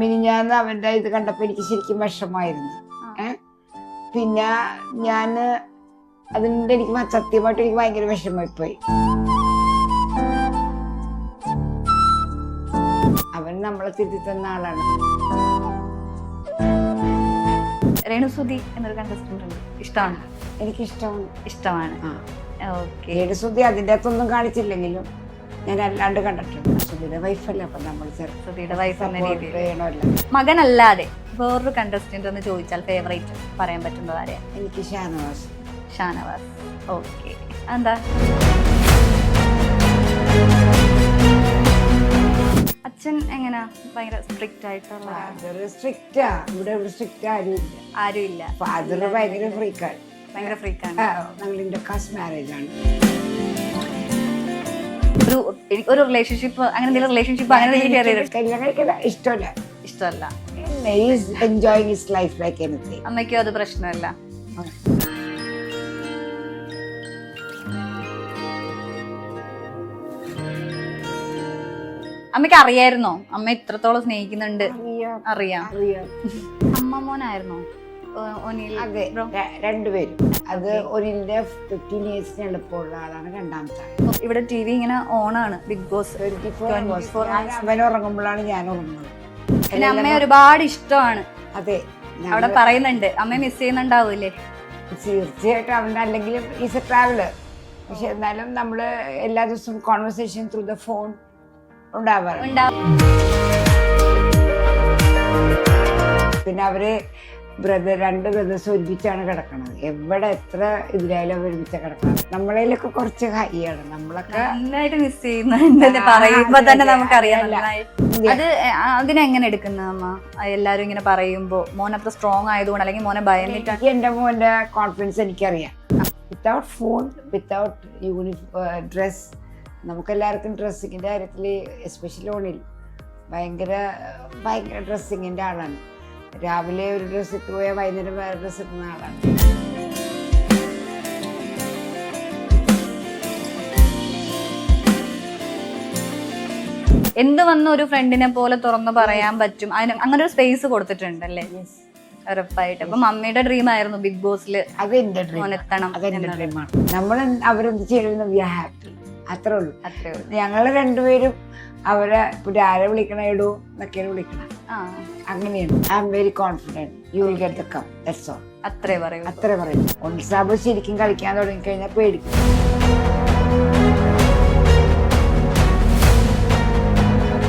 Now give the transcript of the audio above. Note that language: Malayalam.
മിനിഞ്ഞാന്ന് അവന്റെ ഇത് കണ്ടപ്പോ എനിക്ക് ശരിക്കും വിഷമായിരുന്നു. പിന്നെ ഞാന് അതിന്റെ എനിക്ക് സത്യമായിട്ട് എനിക്ക് ഭയങ്കര വിഷമമായി. അവൻ നമ്മളെ തിരുത്തി തന്ന ആളാണ്. രേണുസുതി എന്നൊരു കണ്ടസ്റ്റന്റ് ഉണ്ട്, ഇഷ്ടമാണ്? ഇഷ്ടമാണ്. രേണുസുതി അതിൻ്റെ അകത്തൊന്നും കാണിച്ചില്ലെങ്കിലും ഞാൻ അല്ലാണ്ട് കണ്ടിട്ടുണ്ട്. സുധിയുടെ വൈഫല്ലേ, അപ്പൊ നമ്മൾ സുധിയുടെ വൈഫ് എന്ന രീതിയിൽ. മകനല്ലാതെ വേറൊരു കണ്ടസ്റ്റന്റ് എന്ന് ചോദിച്ചാൽ ഫേവറേറ്റ് പറയാൻ പറ്റുന്നത് ആരെയാ? എനിക്ക് ഷാനവാസ്. ഓക്കെ. എന്താ അച്ഛൻ എങ്ങനെയാ? ഭയങ്കര സ്ട്രിക്റ്റ് ആയിട്ടുള്ള? സ്ട്രിക്റ്റാ. ഇവിടെ സ്ട്രിക്റ്റ് ആരുമില്ല. ഫാദർ ഭയങ്കര ഫ്രീക്കാണ്. ഞങ്ങൾ ഇന്റർകാസ്റ്റ് മാരേജ് ആണ്. ഒരു റിലേഷൻഷിപ്പ് അങ്ങനെ എന്തെങ്കിലും റിലേഷൻഷിപ്പ് അങ്ങനെ ഇഷ്ടമല്ല. Enjoying his life like anything. അമ്മയ്ക്കും അത് പ്രശ്നമല്ല. അമ്മയ്ക്ക് അറിയായിരുന്നോ അമ്മ ഇത്രത്തോളം സ്നേഹിക്കുന്നുണ്ട്? അറിയാം. അമ്മ മോനായിരുന്നോ ഒനിൽ? അതെ, രണ്ടുപേരും. അത് ഒനിലിന്റെ 15 ഇയേഴ്സിന് എളുപ്പമുള്ള ആളാണ് രണ്ടാമത്തെ. ഇവിടെ TV ഇങ്ങനെ ഓണാണ്, ബിഗ് ബോസ് 24. അവൻ ഉറങ്ങുമ്പോഴാണ് ഞാൻ ഉറങ്ങുന്നത്. പിന്നെ അമ്മയെ ഒരുപാട് ഇഷ്ടമാണ്. അതെ, അവിടെ പറയുന്നുണ്ട്. അമ്മയെ മിസ് ചെയ്യുന്നുണ്ടാവൂലേ? തീർച്ചയായിട്ടും. അവൻ്റെ അല്ലെങ്കിലും ഈസ് എ ട്രാവലർ. പക്ഷെ എന്നാലും നമ്മള് എല്ലാ ദിവസവും കോൺവെർസേഷൻ ത്രൂ ദ ഫോൺ ഉണ്ടാവാറുണ്ട്. പിന്നെ അവര് രണ്ട് ബ്രദേഴ്സ് ഒരുമിച്ചാണ് കിടക്കണത്. എവിടെ എത്ര ഇതിലായാലും ഒരുമിച്ച കിടക്കണം. നമ്മളതിലൊക്കെ കുറച്ച് ഹൈയാണ്. നമ്മളൊക്കെ നന്നായിട്ട് മിസ് ചെയ്യുന്നുണ്ട് പറയുമ്പോ തന്നെ നമുക്കറിയാം. അത് അതിനെങ്ങനെ എടുക്കുന്ന അമ്മ? എല്ലാരും ഇങ്ങനെ പറയുമ്പോ മോൻ അത്ര സ്ട്രോങ് ആയതുകൊണ്ട് അല്ലെങ്കിൽ മോനെ ഭയന്നിട്ടാണ്? എന്റെ മോന്റെ കോൺഫിഡൻസ് എനിക്കറിയാം. വിത്തൗട്ട് ഫോൺ, വിത്തൗട്ട് ഡ്രസ്, നമുക്കെല്ലാവർക്കും ഡ്രസ്സിങ്ങിന്റെ കാര്യത്തില് എസ്പെഷ്യലി ഓണിൽ ഭയങ്കര ഡ്രസ്സിങ്ങിന്റെ ആളാണ്. രാവിലെ ഒരു ഡ്രസ്സ് ഇട്ട് പോയാൽ വൈകുന്നേരം വേറെ ഡ്രസ്സ് ഇട്ടുന്ന ആളാണ്. എന്ത് വന്ന ഒരു ഫ്രണ്ടിനെ പോലെ തുറന്ന് പറയാൻ പറ്റും, അതിന് അങ്ങനെ ഒരു സ്പേസ് കൊടുത്തിട്ടുണ്ടല്ലേ? ഉറപ്പായിട്ട്. അപ്പൊ മമ്മിയുടെ ഡ്രീം ആയിരുന്നു ബിഗ് ബോസിൽ അതെന്റെ ഡ്രീമാണ്. നമ്മൾ അവരെന്ത് ചെയ്യണമെന്ന് അത്രേ ഉള്ളൂ. ഞങ്ങള് രണ്ടുപേരും അവരെ ആരെ വിളിക്കണം, ഇടൂ എന്നൊക്കെയാണ് വിളിക്കണം. അങ്ങനെയാണ്. I am very confident you will get the come. That's all. അത്രേ പറയും. ഒൻസാബ് ശരിക്കും കളിക്കാൻ തുടങ്ങി കഴിഞ്ഞാൽ പേടിക്കും.